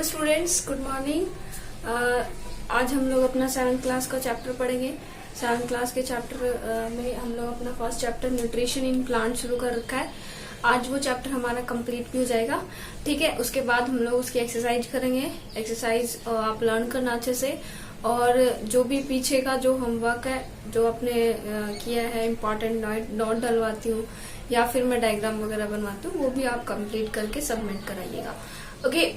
Hello students, good morning. आज हम लोग अपना 7th क्लास का चैप्टर पढ़ेंगे। 7th क्लास के चैप्टर में हम लोग अपना first chapter nutrition in plant शुरू कर रखा है। आज वो चैप्टर हमारा कंप्लीट भी हो जाएगा, ठीक है। उसके बाद हम लोग उसकी एक्सरसाइज करेंगे। एक्सरसाइज आप लर्न करना अच्छे से, और जो भी पीछे का जो होमवर्क है जो आपने किया है, इम्पोर्टेंट नोट डलवाती हूँ या फिर मैं डायग्राम वगैरह बनवाती हूँ, वो भी आप कंप्लीट करके सबमिट कराइएगा, ओके।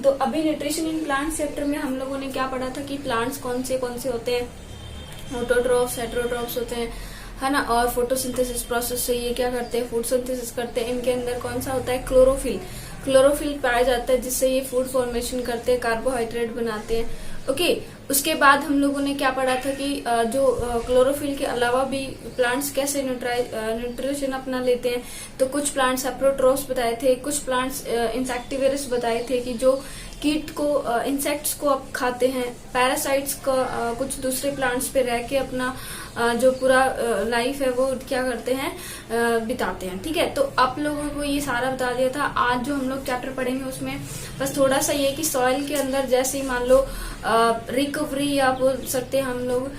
तो अभी न्यूट्रिशन इन प्लांट्स चैप्टर में हम लोगों ने क्या पढ़ा था कि प्लांट्स कौन से होते हैं। ऑटोट्रॉफ्स, हेटेरोट्रॉफ्स होते हैं, है ना। और फोटोसिंथेसिस प्रोसेस से ये क्या करते हैं, फूड सिंथेसिस करते हैं। इनके अंदर कौन सा होता है, क्लोरोफिल। क्लोरोफिल पाया जाता है जिससे ये फूड फॉर्मेशन करते हैं, कार्बोहाइड्रेट बनाते हैं, ओके। उसके बाद हम लोगों ने क्या पढ़ा था कि जो क्लोरोफिल के अलावा भी प्लांट्स कैसे न्यूट्रिशन अपना लेते हैं। तो कुछ प्लांट्स एप्रोट्रोफ्स बताए थे, कुछ प्लांट्स इंसेक्टिवेरस बताए थे कि जो कीट को, इंसेक्ट्स को अब खाते हैं। पैरासाइट्स का कुछ दूसरे प्लांट्स पे रह के अपना जो पूरा लाइफ है वो क्या करते हैं, बिताते हैं, ठीक है। तो आप लोगों को ये सारा बता दिया था। आज जो हम लोग चैप्टर पढ़ेंगे उसमें बस थोड़ा सा ये कि सॉइल के अंदर जैसे ही मान लो रिकवरी या बोल सकते हैं हम लोग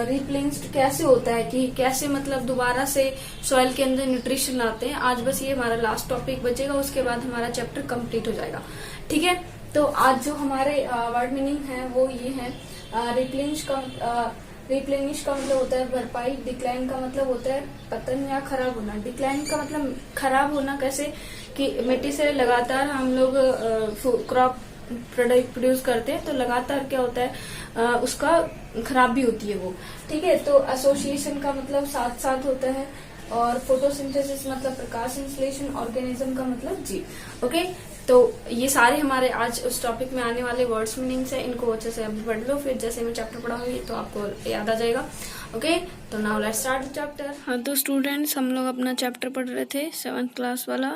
रिप्लेस्ड कैसे होता है, कि कैसे मतलब दोबारा से सॉइल के अंदर न्यूट्रिशन लाते हैं। आज बस ये हमारा लास्ट टॉपिक बचेगा, उसके बाद हमारा चैप्टर कंप्लीट हो जाएगा, ठीक है। तो आज जो हमारे वर्ड मीनिंग है वो ये है। रिप्लेनिश का मतलब होता है भरपाई। डिक्लाइन का मतलब होता है पतन या खराब होना। डिक्लाइन का मतलब खराब होना कैसे, कि मिट्टी से लगातार हम लोग क्रॉप प्रोड्यूस करते हैं, तो लगातार क्या होता है उसका खराबी होती है वो, ठीक है। तो एसोसिएशन का मतलब साथ साथ होता है, और फोटोसिंथेसिस मतलब प्रकाश संश्लेषण, ऑर्गेनिज्म का मतलब जीव, ओके। तो ये सारे हमारे आज उस टॉपिक में आने वाले वर्ड्स मीनिंग्स है। इनको अच्छे से अभी पढ़ लो, फिर जैसे मैं चैप्टर पढ़ाऊंगी तो आपको याद आ जाएगा, ओके। तो now let's start the chapter. हाँ तो स्टूडेंट्स, हम लोग अपना चैप्टर पढ़ रहे थे 7th क्लास वाला,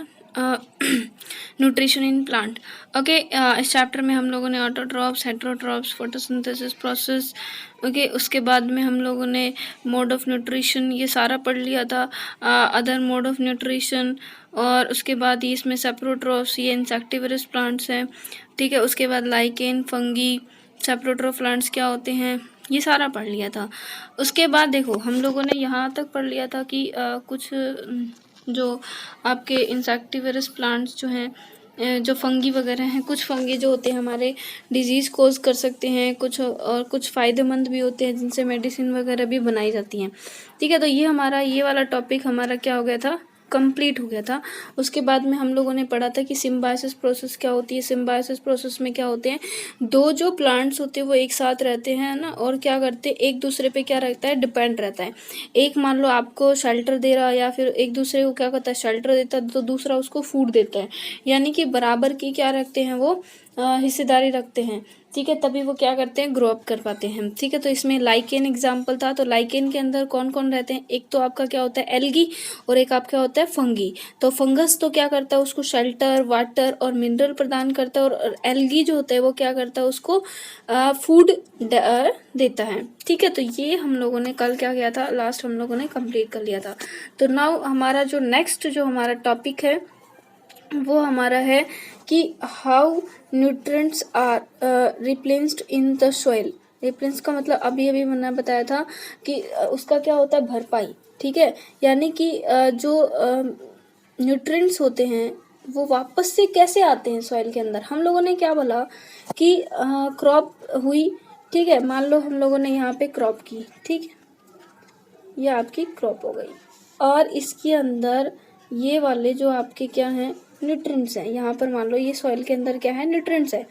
न्यूट्रिशन इन प्लांट, ओके। इस चैप्टर में हम लोगों ने autotrophs, heterotrophs, photosynthesis process, okay. उसके बाद में हम लोगों ने मोड ऑफ न्यूट्रिशन ये सारा पढ़ लिया था, अदर मोड ऑफ न्यूट्रिशन। और उसके बाद ये इसमें सेप्रोट्रॉफ्स, ये इंसेक्टिवरस प्लांट्स हैं, ठीक है। उसके बाद लाइकेन, फंगी, सेप्रोट्रॉफ प्लांट्स क्या होते हैं, ये सारा पढ़ लिया था। उसके बाद देखो हम लोगों ने यहाँ तक पढ़ लिया था कि कुछ जो आपके इंसेक्टिवरस प्लांट्स जो हैं, जो फंगी वगैरह हैं, कुछ फंगी जो होते हैं हमारे डिजीज़ कोज कर सकते हैं, कुछ और कुछ फ़ायदेमंद भी होते हैं जिनसे मेडिसिन वगैरह भी बनाई जाती हैं, ठीक है। तो ये हमारा ये वाला टॉपिक हमारा क्या हो गया था, कंप्लीट हो गया था। उसके बाद में हम लोगों ने पढ़ा था कि सिम्बायोसिस प्रोसेस क्या होती है। सिम्बायोसिस प्रोसेस में क्या होते हैं, दो जो प्लांट्स होते हैं वो एक साथ रहते हैं ना, और क्या करते हैं, एक दूसरे पे क्या रहता है, डिपेंड रहता है। एक मान लो आपको शेल्टर दे रहा है, या फिर एक दूसरे को क्या करता है, शेल्टर देता है, तो दूसरा उसको फूड देता है। यानी कि बराबर की क्या रखते हैं वो, हिस्सेदारी रखते हैं, ठीक है। तभी वो क्या करते हैं, ग्रो अप कर पाते हैं, ठीक है। तो इसमें लाइकेन एग्जाम्पल था। तो लाइकेन के अंदर कौन कौन रहते हैं, एक तो आपका क्या होता है एल्गी, और एक आपका होता है फंगी। तो फंगस तो क्या करता है, उसको शेल्टर, वाटर और मिनरल प्रदान करता है, और एल्गी जो होता है वो क्या करता है, उसको फूड देता है, ठीक है। तो ये हम लोगों ने कल क्या किया था, लास्ट हम लोगों ने कंप्लीट कर लिया था। तो नाउ हमारा जो नेक्स्ट जो हमारा टॉपिक है वो हमारा है कि how nutrients are replaced in the soil. Replace का मतलब अभी अभी मैंने बताया था कि उसका क्या होता है, भरपाई, ठीक है। यानी कि जो न्यूट्रिएंट्स होते हैं वो वापस से कैसे आते हैं सॉइल के अंदर। हम लोगों ने क्या बोला कि क्रॉप हुई, ठीक है। मान लो हम लोगों ने यहाँ पे क्रॉप की, ठीक है, ये आपकी क्रॉप हो गई, और इसके अंदर ये वाले जो आपके क्या हैं, न्यूट्रिएंट्स हैं। यहाँ पर मान लो ये सॉइल के अंदर क्या है, न्यूट्रिएंट्स है।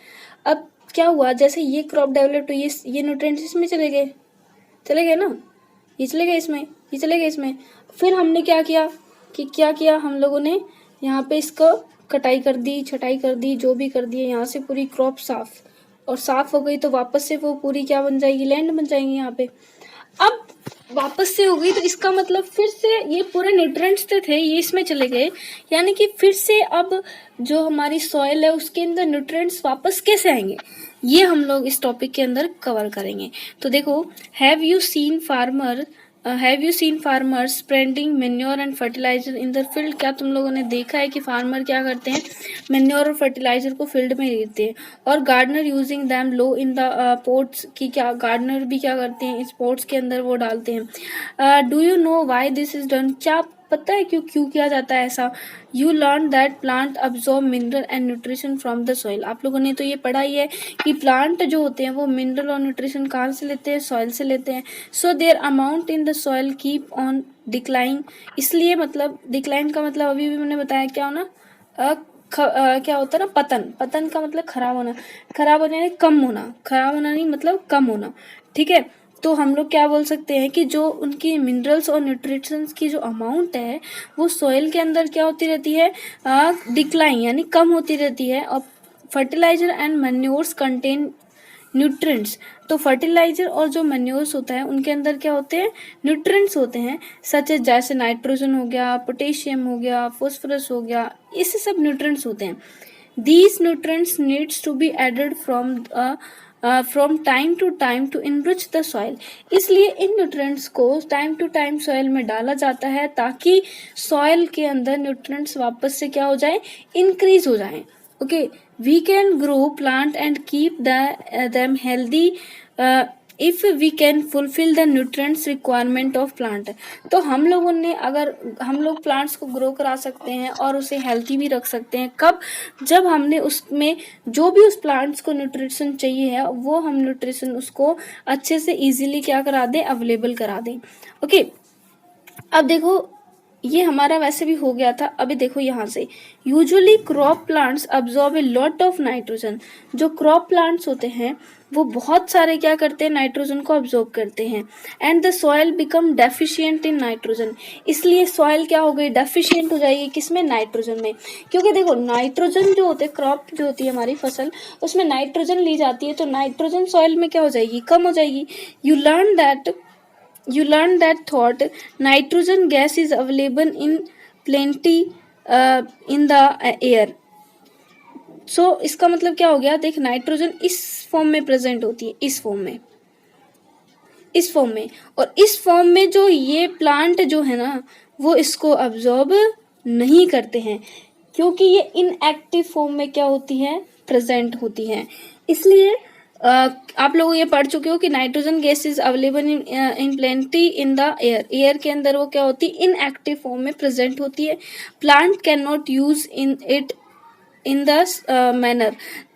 अब क्या हुआ, जैसे ये क्रॉप डेवलप हुई, ये न्यूट्रिएंट्स इसमें चले गए ना, ये चले गए इसमें, ये चले गए इसमें। फिर हमने क्या किया हम लोगों ने यहाँ पे इसको कटाई कर दी, छटाई कर दी, जो भी कर दिए, यहाँ से पूरी क्रॉप साफ हो गई। तो वापस से वो पूरी क्या बन जाएगी, लैंड बन जाएंगी यहाँ पे। अब वापस से हो गई, तो इसका मतलब फिर से ये पूरे न्यूट्रिएंट्स थे ये इसमें चले गए। यानी कि फिर से अब जो हमारी सॉइल है उसके अंदर न्यूट्रिएंट्स वापस कैसे आएंगे, ये हम लोग इस टॉपिक के अंदर कवर करेंगे। तो देखो, have you seen farmer have you seen farmers spreading manure and fertilizer in the field? क्या तुम लोगों ने देखा है कि फार्मर क्या करते हैं, मेन्योर और फर्टिलाइजर को फील्ड में देते हैं, और gardener using them low in the pots, की क्या गार्डनर भी क्या करते हैं, इस पोट्स के अंदर वो डालते हैं। Do you know why this is done? क्या पता है क्यों क्यों किया जाता है ऐसा? You learn that plant absorb mineral and nutrition from the soil. आप लोगों ने तो ये पढ़ा ही है कि प्लांट जो होते हैं वो मिनरल और न्यूट्रिशन कहाँ से लेते हैं, सॉइल से लेते हैं। So their amount in the soil keep on decline. इसलिए मतलब डिक्लाइन का मतलब अभी भी मैंने बताया क्या होना, क्या होता है ना, पतन। पतन का मतलब खराब होना, खराब होना यानी कम होना, खराब होना नहीं मतलब कम होना, ठीक है। तो हम लोग क्या बोल सकते हैं कि जो उनकी मिनरल्स और न्यूट्रिशंस की जो अमाउंट है वो सॉइल के अंदर क्या होती रहती है, डिक्लाइन यानी कम होती रहती है। और fertilizer and manures contain nutrients. तो फर्टिलाइजर और जो मैन्योर्स होता है उनके अंदर क्या होते हैं, न्यूट्रिएंट्स होते हैं, सच जैसे नाइट्रोजन हो गया, पोटेशियम हो गया, फॉस्फोरस हो गया, इससे सब न्यूट्रिएंट्स होते हैं। These nutrients needs to be added from time to time to enrich the soil। इसलिए इन न्यूट्रिएंट्स को टाइम टू टाइम सॉइल में डाला जाता है ताकि सॉइल के अंदर न्यूट्रिएंट्स वापस से क्या हो जाए, इंक्रीज हो जाए। Okay, we can grow plant and keep them healthy if we can fulfil the nutrients requirement of plant. तो हम लोगों ने अगर हम लोग प्लांट्स को ग्रो करा सकते हैं और उसे हेल्थी भी रख सकते हैं, कब? जब हमने उसमें जो भी उस प्लांट्स को न्यूट्रिशन चाहिए है वो हम न्यूट्रिशन उसको अच्छे से इजीली क्या करा दें, अवेलेबल करा दें। ओके, अब देखो ये हमारा वैसे भी हो गया था। अभी देखो यहाँ से, usually crop plants absorb a lot of nitrogen. जो क्रॉप प्लांट्स होते हैं वो बहुत सारे क्या करते हैं, नाइट्रोजन को अब्सॉर्ब करते हैं। And the soil become deficient in nitrogen. इसलिए सॉइल क्या हो गई, डेफिशिएंट हो जाएगी किसमें, नाइट्रोजन में। क्योंकि देखो नाइट्रोजन जो होते हैं, क्रॉप जो होती है हमारी फसल, उसमें नाइट्रोजन ली जाती है, तो नाइट्रोजन सॉइल में क्या हो जाएगी, कम हो जाएगी। You learn that thought nitrogen gas is available in plenty in the air। So इसका मतलब क्या हो गया, देख नाइट्रोजन इस फॉर्म में प्रेजेंट होती है, इस फॉर्म में और इस फॉर्म में जो ये प्लांट जो है ना वो इसको अब्सॉर्ब नहीं करते हैं क्योंकि ये इनएक्टिव फॉर्म में क्या होती है, प्रेजेंट होती है। इसलिए आप लोग ये पढ़ चुके हो कि nitrogen gas is available in plenty in the air के अंदर वो क्या होती है, इनएक्टिव फॉर्म में प्रेजेंट होती है। Plant can not use in it in the manner.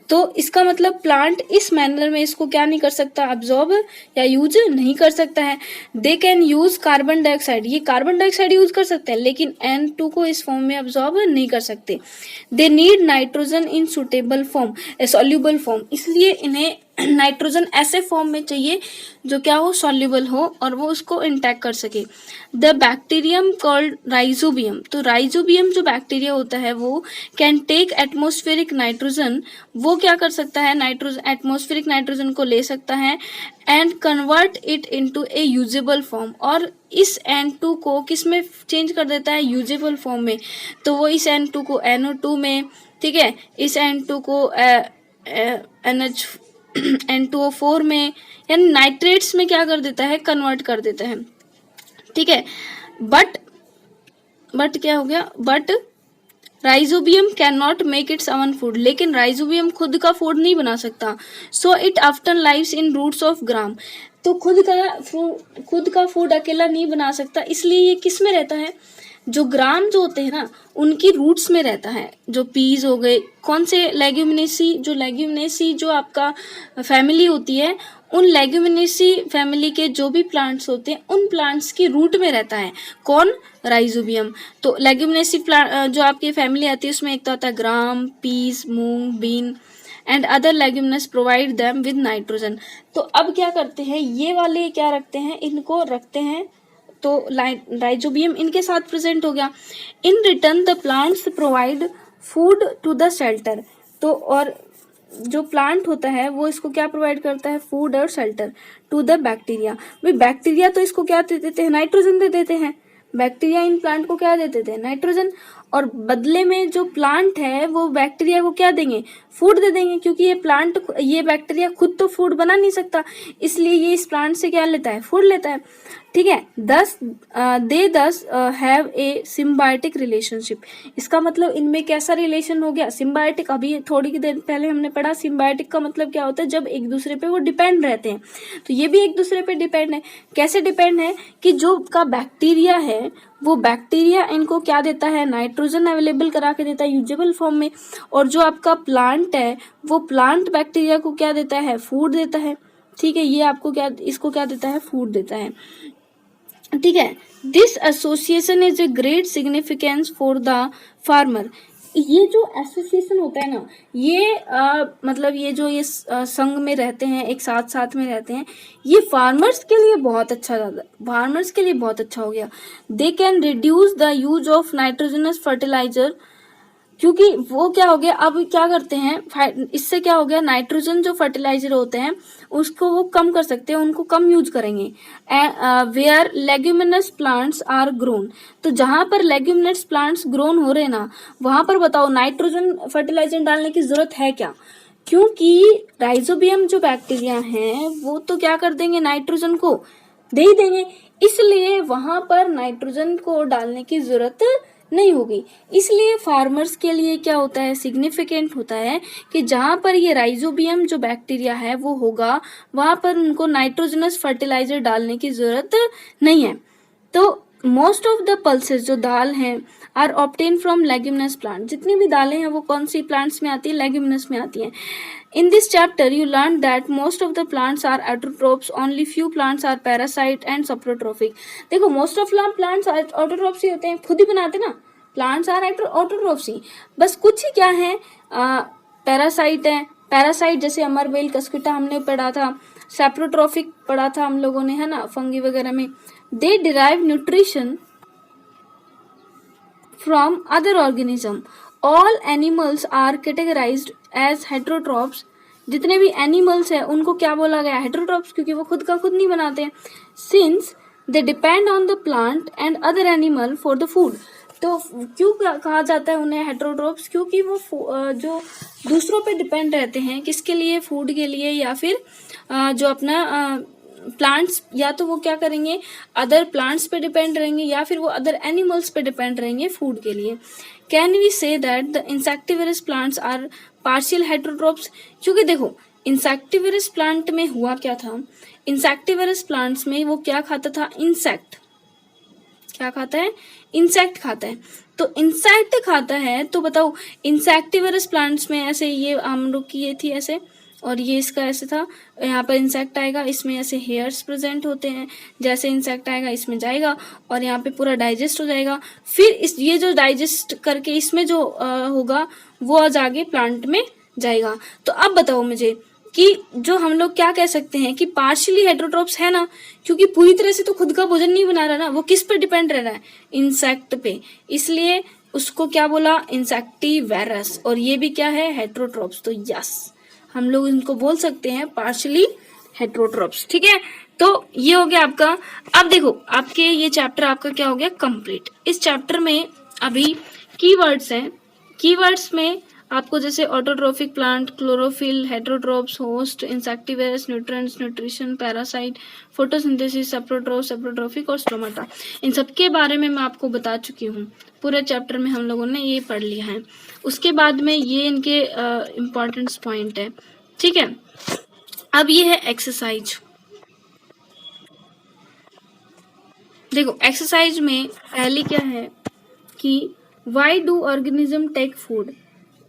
तो इसका मतलब प्लांट इस मैनर में इसको क्या नहीं कर सकता, अब्सॉर्ब या यूज नहीं कर सकता है। They can use carbon dioxide, ये कार्बन डाइऑक्साइड यूज कर सकते हैं लेकिन N2 को इस फॉर्म में अब्सॉर्ब नहीं कर सकते। They need nitrogen in suitable form, soluble form. इसलिए इन्हें नाइट्रोजन ऐसे फॉर्म में चाहिए जो क्या हो, सॉल्युबल हो और वो उसको इंटैक्ट कर सके। द बैक्टीरियम कॉल्ड राइजोबियम, तो राइजोबियम जो बैक्टीरिया होता है वो कैन टेक एटमॉस्फेरिक नाइट्रोजन, वो क्या कर सकता है, नाइट्रोजन एटमॉस्फेरिक नाइट्रोजन को ले सकता है and convert it into A usable form, और इस N2 को किस में चेंज कर देता है, यूजेबल फॉर्म में। तो वो इस N2 को NO2 में, ठीक है, इस N2 को N2O4 में यानी नाइट्रेट्स में क्या कर देता है, कन्वर्ट कर देता है, ठीक है। बट क्या हो गया, but rhizobium can not make its own food, लेकिन राइजोबियम खुद का फूड नहीं बना सकता। So it after lives in roots of gram, तो खुद का फूड अकेला नहीं बना सकता, इसलिए ये किस में रहता है, जो ग्राम जो होते हैं ना उनकी रूट्स में रहता है। जो पीज हो गए, कौन से लेग्यूमिनेसी जो आपका फैमिली होती है, उन लेग्यूमिनेसी फैमिली के जो भी प्लांट्स होते हैं उन प्लांट्स की रूट में रहता है कौन, राइजोबियम। तो लेग्यूमिनेसी जो आपकी फैमिली आती है उसमें एक तो आता है gram, peas, moong, bean and other leguminous provide them with nitrogen. तो अब क्या करते हैं, ये वाले क्या रखते हैं, इनको रखते हैं, तो राइजोबियम इनके साथ प्रेजेंट हो गया। In return the plants provide food to the shelter, तो और जो प्लांट होता है वो इसको क्या प्रोवाइड करता है, फूड और शेल्टर टू द बैक्टीरिया। भाई बैक्टीरिया तो इसको क्या दे देते हैं, नाइट्रोजन दे देते हैं, बैक्टीरिया इन प्लांट को क्या देते थे, नाइट्रोजन, और बदले में जो प्लांट है वो बैक्टीरिया को क्या देंगे, फूड दे देंगे, क्योंकि ये बैक्टीरिया खुद तो फूड बना नहीं सकता, इसलिए ये इस प्लांट से क्या लेता है, फूड लेता है। ठीक है, दे दस हैव ए सिम्बायोटिक रिलेशनशिप। इसका मतलब इनमें कैसा रिलेशन हो गया, सिम्बायोटिक। अभी थोड़ी देर पहले हमने पढ़ा सिम्बायोटिक का मतलब क्या होता है, जब एक दूसरे पे वो डिपेंड रहते हैं, तो ये भी एक दूसरे पे डिपेंड है। कैसे डिपेंड है कि जो का बैक्टीरिया है वो बैक्टीरिया इनको क्या देता है, नाइट्रोजन अवेलेबल करा के देता है यूजेबल फॉर्म में, और जो आपका प्लांट है वो प्लांट बैक्टीरिया को क्या देता है, फूड देता है। ठीक है, ये आपको क्या, इसको क्या देता है, फूड देता है। ठीक है, this association is a great significance for the farmer. ये जो एसोसिएशन होता है ना, ये मतलब ये जो ये संघ में रहते हैं, एक साथ साथ में रहते हैं, ये फार्मर्स के लिए बहुत अच्छा, फार्मर्स के लिए बहुत अच्छा हो गया। They can reduce the use of nitrogenous fertilizer, क्योंकि वो क्या हो गया, अब क्या करते हैं, इससे क्या हो गया, नाइट्रोजन जो फर्टिलाइजर होते हैं उसको वो कम कर सकते हैं, उनको कम यूज करेंगे। Where leguminous plants are grown, तो जहां पर लेग्यूमिनस प्लांट्स ग्रोन हो रहे ना, वहां पर बताओ नाइट्रोजन फर्टिलाइजर डालने की जरूरत है क्या, क्योंकि राइजोबियम जो बैक्टीरिया हैं वो तो क्या कर देंगे, नाइट्रोजन को दे ही देंगे, इसलिए वहां पर नाइट्रोजन को डालने की जरूरत नहीं होगी। इसलिए फार्मर्स के लिए क्या होता है, सिग्निफिकेंट होता है कि जहां पर ये राइजोबियम जो बैक्टीरिया है वो होगा, वहां पर उनको नाइट्रोजनस फर्टिलाइजर डालने की जरूरत नहीं है। तो मोस्ट ऑफ द पल्सेस जो दाल हैं are obtain from leguminous plant, जितनी भी दालें हैं वो कौन सी प्लांट्स में आती है, लेग्यूमिनस में आती हैं। In this chapter, you learned that most of the plants are autotrophs, only few plants are parasite and saprotrophic. देखो most of plants autotrophs ही होते हैं, खुद ही बनाते ना, plants are autotrophs ही, बस कुछ ही क्या है, पैरासाइट है। पैरासाइट जैसे अमरबेल, कस्किटा हमने पढ़ा था, सैप्रोट्रोफिक पढ़ा था हम लोगों ने, है ना, फंगी वगैरह में। They derive nutrition from other organism. All animals are categorized as heterotrophs. जितने भी एनिमल्स हैं उनको क्या बोला गया, हेटेरोट्रॉप्स, क्योंकि वो खुद का खुद नहीं बनाते हैं। Since they depend on the plant and other animal for the food, तो क्यों कहा जाता है उन्हें हेटेरोट्रॉप्स, क्योंकि वो जो दूसरों पे डिपेंड रहते हैं, किसके लिए, फूड के लिए, या फिर जो अपना प्लांट्स, या तो वो क्या करेंगे, अदर प्लांट्स पे डिपेंड रहेंगे, या फिर वो अदर एनिमल्स पे डिपेंड रहेंगे फूड के लिए। Can we say that the insectivorous plants are partial heterotrophs, क्योंकि देखो इंसेक्टिवरस प्लांट में हुआ क्या था, इंसेक्टिवरस प्लांट्स में वो क्या खाता था, इंसेक्ट, क्या खाता है, इंसेक्ट खाता है। तो इंसेक्ट खाता है, तो बताओ इंसेक्टिवरस प्लांट्स में ऐसे, ये हम लोग की ये थी ऐसे, और ये इसका ऐसे था, यहाँ पर इंसेक्ट आएगा, इसमें ऐसे हेयर्स प्रेजेंट होते हैं, जैसे इंसेक्ट आएगा इसमें जाएगा और यहाँ पे पूरा डाइजेस्ट हो जाएगा, फिर ये जो डाइजेस्ट करके इसमें जो होगा वो आज आगे प्लांट में जाएगा। तो अब बताओ मुझे कि जो हम लोग क्या कह सकते हैं कि पार्शियली हेटेरोट्रॉप्स है ना, क्योंकि पूरी तरह से तो खुद का भोजन नहीं बना रहा ना, वो किस पे डिपेंड रह रहा है, इंसेक्ट पे, इसलिए उसको क्या बोला, इंसेक्टिवेरस, और ये भी क्या है, हेटेरोट्रॉप्स। तो यस, हम लोग इनको बोल सकते हैं पार्शियली हेटेरोट्रॉप्स। ठीक है, तो ये हो गया आपका। अब देखो आपके ये चैप्टर आपका क्या हो गया, कंप्लीट। इस चैप्टर में अभी कीवर्ड्स हैं, कीवर्ड्स में आपको जैसे autotrophic plant, chlorophyll, heterotrophs, host, insectivorous, nutrients, nutrition, parasite, photosynthesis, saprotroph, saprotrophic और स्टोमाटा, इन सब के बारे में मैं आपको बता चुकी हूँ। पूरे चैप्टर में हम लोगों ने ये पढ़ लिया है। उसके बाद में ये इनके इम्पोर्टेंट पॉइंट है। ठीक है, अब ये है एक्सरसाइज। देखो एक्सरसाइज में पहली क्या है कि why do organism take food,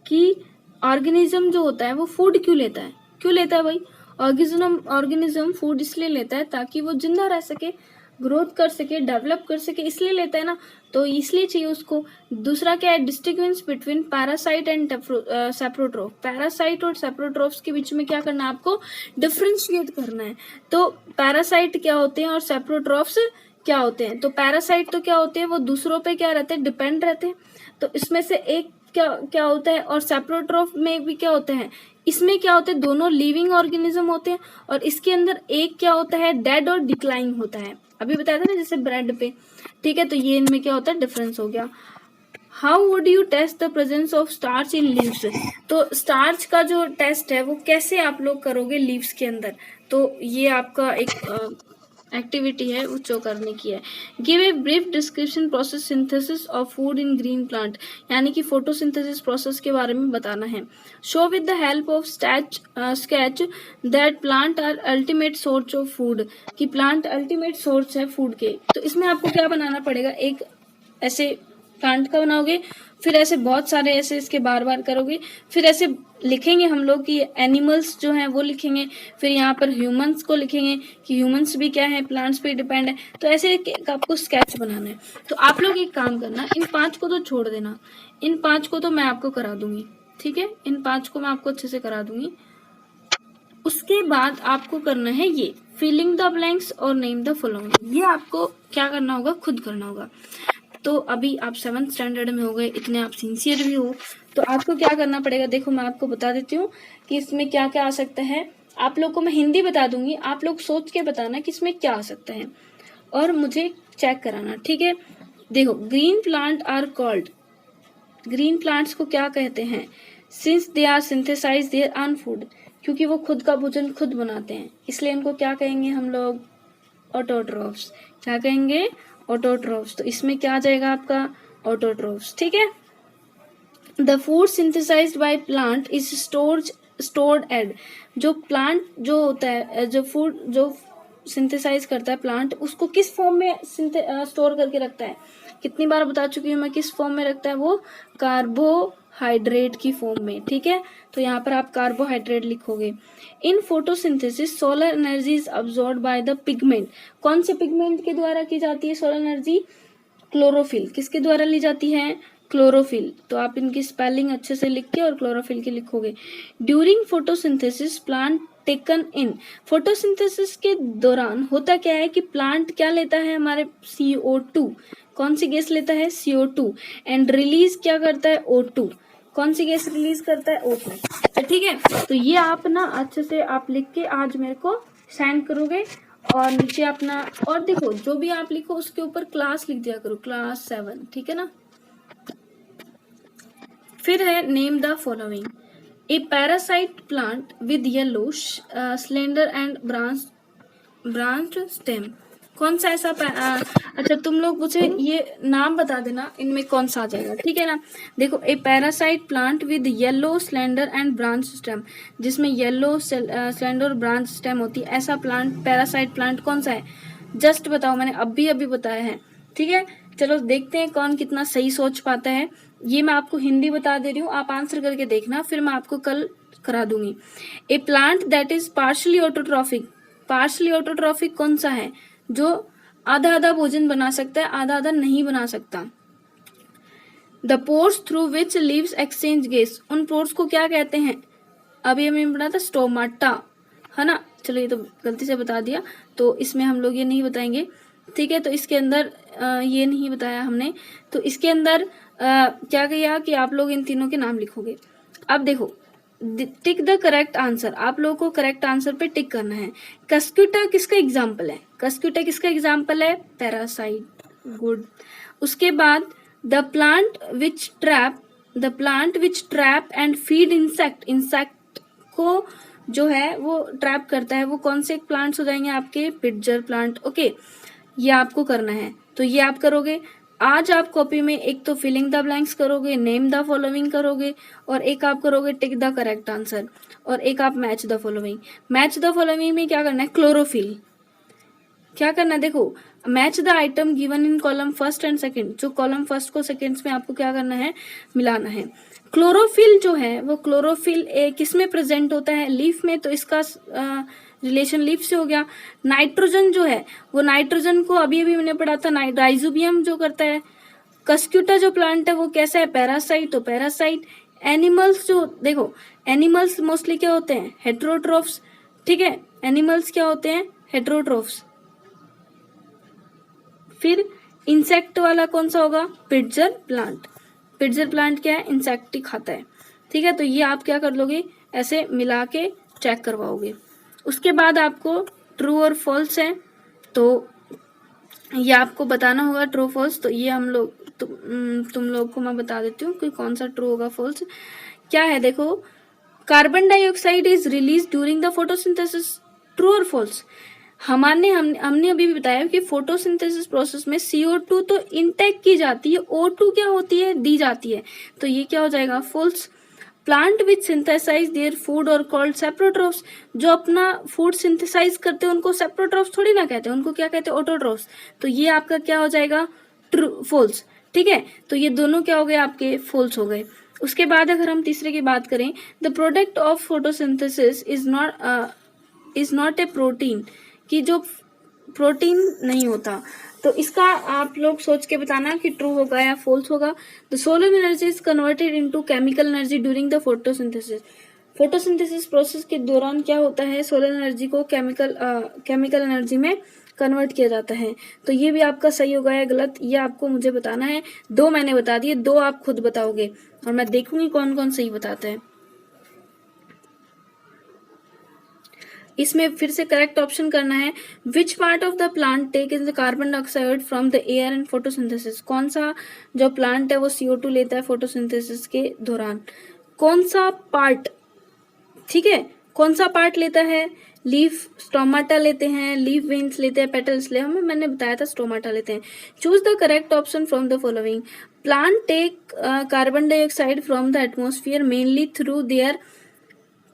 कि ऑर्गेनिज्म जो होता है वो फूड क्यों लेता है, क्यों लेता है भाई, ऑर्गेनिज्म फूड इसलिए लेता है ताकि वो जिंदा रह सके, ग्रोथ कर सके, डेवलप कर सके, इसलिए लेता है ना, तो इसलिए चाहिए उसको। दूसरा क्या है, distinguish between parasite and saprotroph, parasite और सेप्रोट्रोफ्स के बीच में क्या करना है आपको, डिफ्रेंशिएट करना है। तो पैरासाइट क्या होते हैं और सेप्रोट्रोफ्स क्या होते हैं, तो पैरासाइट तो क्या होते हैं, वो दूसरों पे क्या रहते हैं, डिपेंड रहते हैं, तो इसमें से एक क्या होता है, और सेप्रोट्रोफ में भी क्या होते हैं, इसमें क्या होते हैं, दोनों लिविंग ऑर्गेनिज्म होते हैं, और इसके अंदर एक क्या होता है, डेड और डिक्लाइन होता है। अभी बताया था ना जैसे ब्रेड पे, ठीक है। तो ये इनमें क्या होता है, डिफरेंस हो गया। How would you test the presence of starch in leaves, तो स्टार्च का जो टेस्ट है वो कैसे आप लोग करोगे लीव्स के अंदर, तो ये आपका एक एक्टिविटी है वो जो करने की है। Give a brief description process synthesis of food in green plant, यानी कि फोटोसिंथेसिस प्रोसेस के बारे में बताना है। Show with the help of sketch that plant are ultimate source of food, कि प्लांट अल्टीमेट सोर्स है फूड के। तो इसमें आपको क्या बनाना पड़ेगा, एक ऐसे प्लांट का बनाओगे, फिर ऐसे बहुत सारे ऐसे इसके बार बार करोगे, फिर ऐसे लिखेंगे हम लोग कि एनिमल्स जो हैं वो लिखेंगे, फिर यहाँ पर ह्यूमंस को लिखेंगे कि ह्यूमंस भी क्या है, प्लांट्स पे डिपेंड है। तो ऐसे आपको स्केच बनाना है। तो आप लोग एक काम करना, इन 5 को तो छोड़ देना, इन 5 को तो मैं आपको करा दूंगी, ठीक है, इन 5 को मैं आपको अच्छे से करा दूंगी। उसके बाद आपको करना है ये फिलिंग द ब्लैंक्स और नेम द फॉलोइंग, ये आपको क्या करना होगा, खुद करना होगा। तो अभी आप 7th स्टैंडर्ड में हो गए, इतने आप सिंसियर भी हो, तो आपको क्या करना पड़ेगा, देखो मैं आपको बता देती हूँ कि इसमें क्या क्या आ सकता है। आप लोग को मैं हिंदी बता दूंगी, आप लोग सोच के बताना कि इसमें क्या आ सकता है और मुझे चेक कराना, ठीक है। देखो, green plant are called, green plants को क्या कहते हैं, since they are synthesize their own food, क्योंकि वो खुद का भोजन खुद बनाते हैं, इसलिए इनको क्या कहेंगे हम लोग, ऑटोट्रॉफ्स। क्या कहेंगे, ऑटोट्रॉफ्स। तो इसमें क्या आ जाएगा आपका, ऑटोट्रॉफ्स, ठीक है। The food synthesized by plant is stored एड, जो प्लांट जो होता है, जो फूड जो सिंथेसाइज करता है प्लांट, उसको किस फॉर्म में स्टोर करके रखता है, कितनी बार बता चुकी हूँ मैं, किस फॉर्म में रखता है वो, कार्बोहाइड्रेट की फॉर्म में, ठीक है। तो यहाँ पर आप कार्बोहाइड्रेट लिखोगे। In photosynthesis solar energy is absorb by the pigment, कौन से पिगमेंट के द्वारा की जाती है सोलर एनर्जी, क्लोरोफिल, किसके द्वारा ली जाती है, क्लोरोफिल। तो आप इनकी स्पेलिंग अच्छे से लिख के और क्लोरोफिल की लिखोगे। During photosynthesis plant taken in, photosynthesis के दौरान होता क्या है कि प्लांट क्या लेता है, हमारे CO2, कौन सी गैस लेता है, CO2, एंड रिलीज क्या करता है, O2, कौन सी गैस रिलीज करता है, O2, ठीक है। तो ये आप ना अच्छे से आप लिख के आज मेरे को सेंड करोगे, और नीचे अपना, और देखो जो भी आप लिखो उसके ऊपर क्लास लिख दिया करो, क्लास 7, ठीक है ना। फिर है name the following, A parasite plant with yellow slender and branch stem, कौन सा ऐसा अच्छा तुम लोग मुझे ये नाम बता देना इनमें कौन सा आ जाएगा, ठीक है ना। देखो, ए parasite plant with yellow slender and branch stem, जिसमें येलो स्लेंडर और ब्रांच स्टेम होती है, ऐसा प्लांट पैरासाइट प्लांट कौन सा है, जस्ट बताओ, मैंने अभी बताया है, ठीक है। चलो देखते हैं कौन कितना सही सोच पाता है। ये मैं आपको हिंदी बता दे रही हूँ, आप आंसर करके देखना, फिर मैं आपको कल करा दूंगी। A plant that is partially autotrophic, partially autotrophic कौन सा है, जो आधा आधा भोजन बना सकता है, आधा आधा नहीं बना सकता। The pores through which leaves exchange gas, उन पोर्स को क्या कहते हैं, अभी हमें पढ़ा था स्टोमाटा, है ना। चलो ये तो गलती से बता दिया, तो इसमें हम लोग ये नहीं बताएंगे, ठीक है। तो इसके अंदर ये नहीं बताया हमने, तो इसके अंदर क्या किया कि आप लोग इन तीनों के नाम लिखोगे। अब देखो, टिक द करेक्ट आंसर, आप लोगों को करेक्ट आंसर पे टिक करना है। कस्क्यूटा किसका एग्जाम्पल है, कस्क्यूटा किसका एग्जाम्पल है, पैरासाइट, गुड। उसके बाद the plant which trap and feed insect, insect को जो है वो ट्रैप करता है, वो कौन से प्लांट्स हो जाएंगे आपके, पिटजर प्लांट, ओके। ये आपको करना है, तो ये आप करोगे। आज आप कॉपी में एक तो फिलिंग द ब्लैंक्स करोगे, नेम द फॉलोइंग करोगे, और एक आप करोगे टिक द करेक्ट आंसर, और एक आप match the following. Match the following में क्या करना है, क्लोरोफिल, क्या करना है, देखो, match the item given in column first and second, जो कॉलम फर्स्ट को सेकंड्स में आपको क्या करना है, मिलाना है। क्लोरोफिल जो है वो क्लोरोफिल किस में प्रेजेंट होता है, लीफ में, तो इसका रिलेशन लीफ से हो गया। नाइट्रोजन जो है वो नाइट्रोजन को अभी मैंने पढ़ा था, राइजोबियम जो करता है। कस्क्यूटा जो प्लांट है वो कैसा है, पैरासाइट, तो पैरासाइट। एनिमल्स जो, देखो एनिमल्स मोस्टली क्या होते हैं, हेट्रोट्रोफ्स, ठीक है, एनिमल्स क्या होते हैं, हेट्रोट्रोफ्स। फिर इंसेक्ट वाला कौन सा होगा, पिटजर प्लांट, पिटजर प्लांट क्या है, इंसेक्ट ही खाता है, ठीक है। तो ये आप क्या कर लोगे, ऐसे मिला के चेक करवाओगे। उसके बाद आपको ट्रू और फॉल्स है, तो ये आपको बताना होगा ट्रू फॉल्स। तो ये हम लोग तुम लोग को मैं बता देती हूँ कि कौन सा ट्रू होगा फॉल्स। क्या है देखो, carbon dioxide is release during the photosynthesis, true और फॉल्स। हमने अभी भी बताया कि फोटोसिंथेसिस प्रोसेस में CO2 तो इनटेक की जाती है, O2 क्या होती है, दी जाती है। तो ये क्या हो जाएगा, false. Plant which synthesize their food और कॉल्ड सेप्रोट्रॉफ्स, जो अपना फूड सिंथेसाइज करते हैं उनको सेप्रोट्रॉफ्स थोड़ी ना कहते हैं, उनको क्या कहते हैं, ऑटोट्रॉफ्स। तो ये आपका क्या हो जाएगा, ट्रू फॉल्स। ठीक है, तो ये दोनों क्या हो गए आपके, फॉल्स हो गए। उसके बाद अगर हम तीसरे की बात करें, the product of photosynthesis is not a protein, कि जो प्रोटीन नहीं होता। तो इसका आप लोग सोच के बताना कि ट्रू होगा या फॉल्स होगा। The solar energy is converted into chemical energy during the photosynthesis, photosynthesis process के दौरान क्या होता है, सोलर एनर्जी को केमिकल एनर्जी में कन्वर्ट किया जाता है। तो ये भी आपका सही होगा या गलत, ये आपको मुझे बताना है। 2 मैंने बता दिए, 2 आप खुद बताओगे और मैं देखूंगी कौन कौन सही बताता है। इसमें फिर से करेक्ट ऑप्शन करना है, which part of the plant take in the carbon dioxide from the air and photosynthesis, कौन सा जो प्लांट है वो CO2 लेता है फोटोसिंथेसिस के दौरान, कौन सा पार्ट। ठीक है, कौन सा पार्ट लेता है, लीफ स्टोमाटा लेते हैं, लीफ वेन्स लेते हैं, पेटल्स ले, हमें मैंने बताया था स्टोमाटा लेते हैं। Choose the correct option from the following, plant take carbon dioxide from the atmosphere mainly through their,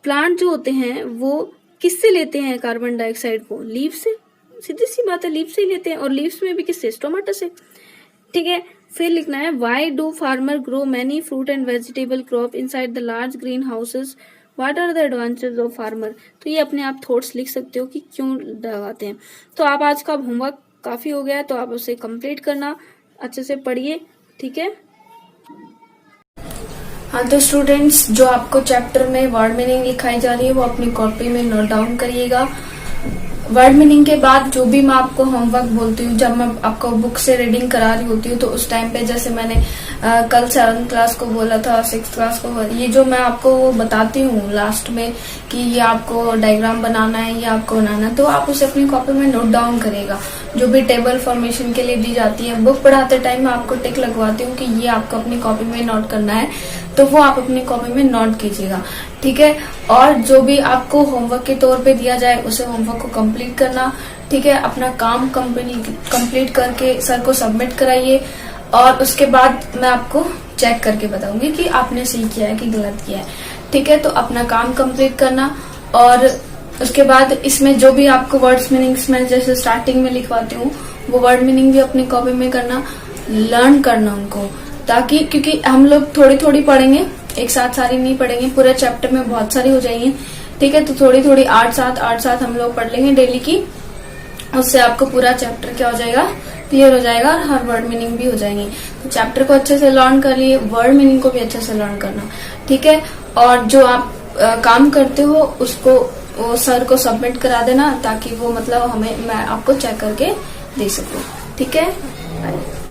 plant जो होते हैं वो किससे लेते हैं कार्बन डाइऑक्साइड को, लीफ से, सीधी सी बात है, लीफ से ही लेते हैं, और लीव्स में भी किससे, स्टोमाटा से। ठीक है, फिर लिखना है, why do farmer grow many fruit and vegetable crop inside the large green houses, what are the advantages of farmer. तो ये अपने आप थॉट्स लिख सकते हो कि क्यों लगाते हैं। तो आप आज का होमवर्क काफी हो गया है, तो आप उसे कंप्लीट करना, अच्छे से पढ़िए। ठीक है, हाँ तो स्टूडेंट्स, जो आपको चैप्टर में वर्ड मीनिंग लिखाई जा रही है वो अपनी कॉपी में नोट डाउन करिएगा। वर्ड मीनिंग के बाद जो भी मैं आपको होमवर्क बोलती हूँ, जब मैं आपको बुक से रीडिंग करा रही होती हूँ, तो उस टाइम पे जैसे मैंने कल 7th क्लास को बोला था, 6th क्लास को, ये जो मैं आपको बताती हूँ लास्ट में कि ये आपको डायग्राम बनाना है, ये आपको बनाना है, तो आप उसे अपनी कॉपी में नोट डाउन करेगा। जो भी टेबल फॉर्मेशन के लिए दी जाती है, बुक पढ़ाते टाइम मैं आपको टिक लगवाती हूँ कि ये आपको अपनी कॉपी में नोट करना है, तो वो आप अपनी कॉपी में नोट कीजिएगा। ठीक है, और जो भी आपको होमवर्क के तौर पे दिया जाए उसे होमवर्क को कंप्लीट करना। ठीक है, अपना काम कंप्लीट करके सर को सबमिट कराइए, और उसके बाद मैं आपको चेक करके बताऊंगी कि आपने सही किया है कि गलत किया है। ठीक है, तो अपना काम कंप्लीट करना, और उसके बाद इसमें जो भी आपको वर्ड्स मीनिंग्स में जैसे स्टार्टिंग में लिखवाती हूँ, वो वर्ड मीनिंग भी अपनी कॉपी में करना, लर्न करना उनको, ताकि क्योंकि हम लोग थोड़ी थोड़ी पढ़ेंगे, एक साथ सारी नहीं पढ़ेंगे, पूरे चैप्टर में बहुत सारी हो जाएंगी। ठीक है, तो थोड़ी थोड़ी 8-7 हम लोग पढ़ लेंगे डेली की, उससे आपको पूरा चैप्टर क्या हो जाएगा, क्लियर हो जाएगा, और हर वर्ड मीनिंग भी हो जाएंगी। तो चैप्टर को अच्छे से लर्न कर लिए, वर्ड मीनिंग को भी अच्छे से लर्न करना। ठीक है, और जो आप काम करते हो उसको वो सर को सबमिट करा देना, ताकि वो मतलब मैं आपको चेक करके दे सकूं। ठीक है, बाय।